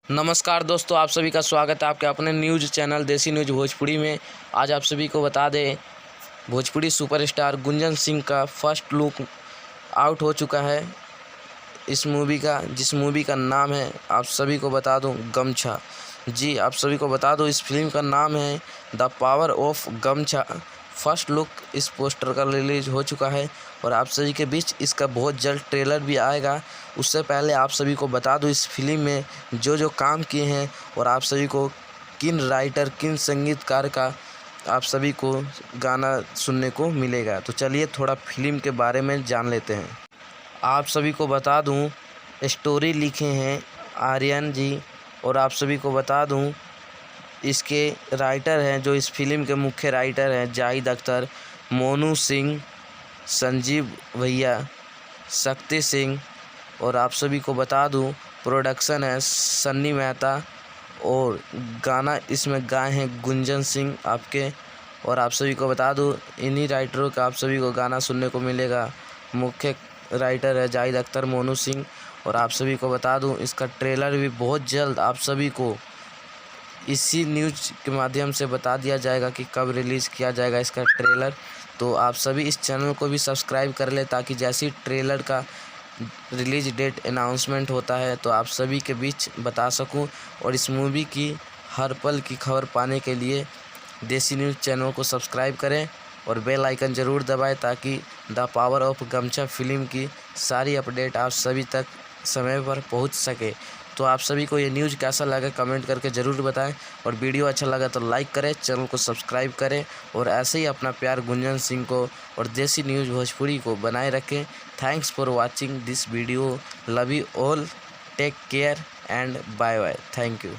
नमस्कार दोस्तों, आप सभी का स्वागत है आपके अपने न्यूज़ चैनल देसी न्यूज़ भोजपुरी में। आज आप सभी को बता दें, भोजपुरी सुपरस्टार गुंजन सिंह का फर्स्ट लुक आउट हो चुका है इस मूवी का, जिस मूवी का नाम है, आप सभी को बता दूं, गमछा। जी, आप सभी को बता दूं, इस फिल्म का नाम है द पावर ऑफ गमछा। फर्स्ट लुक इस पोस्टर का रिलीज हो चुका है और आप सभी के बीच इसका बहुत जल्द ट्रेलर भी आएगा। उससे पहले आप सभी को बता दूं, इस फिल्म में जो जो काम किए हैं और आप सभी को किन राइटर, किन संगीतकार का आप सभी को गाना सुनने को मिलेगा। तो चलिए थोड़ा फिल्म के बारे में जान लेते हैं। आप सभी को बता दूं, स्टोरी लिखे हैं आर्यन जी, और आप सभी को बता दूं, इसके राइटर हैं, जो इस फिल्म के मुख्य राइटर हैं, जाहिद अख्तर, मोनू सिंह, संजीव भैया, शक्ति सिंह। और आप सभी को बता दूं, प्रोडक्शन है सन्नी मेहता और गाना इसमें गाए हैं गुंजन सिंह आपके। और आप सभी को बता दूं, इन्हीं राइटरों का आप सभी को गाना सुनने को मिलेगा। मुख्य राइटर है जाहिद अख्तर, मोनू सिंह। और आप सभी को बता दूं, इसका ट्रेलर भी बहुत जल्द आप सभी को इसी न्यूज़ के माध्यम से बता दिया जाएगा कि कब रिलीज़ किया जाएगा इसका ट्रेलर। तो आप सभी इस चैनल को भी सब्सक्राइब कर ले, ताकि जैसे ट्रेलर का रिलीज डेट अनाउंसमेंट होता है तो आप सभी के बीच बता सकूं। और इस मूवी की हर पल की खबर पाने के लिए देसी न्यूज़ चैनल को सब्सक्राइब करें और बेल आइकन ज़रूर दबाएं, ताकि द पावर ऑफ गमछा फिल्म की सारी अपडेट आप सभी तक समय पर पहुंच सके। तो आप सभी को ये न्यूज़ कैसा लगा कमेंट करके ज़रूर बताएं, और वीडियो अच्छा लगा तो लाइक करें, चैनल को सब्सक्राइब करें, और ऐसे ही अपना प्यार गुंजन सिंह को और देसी न्यूज़ भोजपुरी को बनाए रखें। Thanks for watching this video. Love you all, take care and bye bye. Thank you.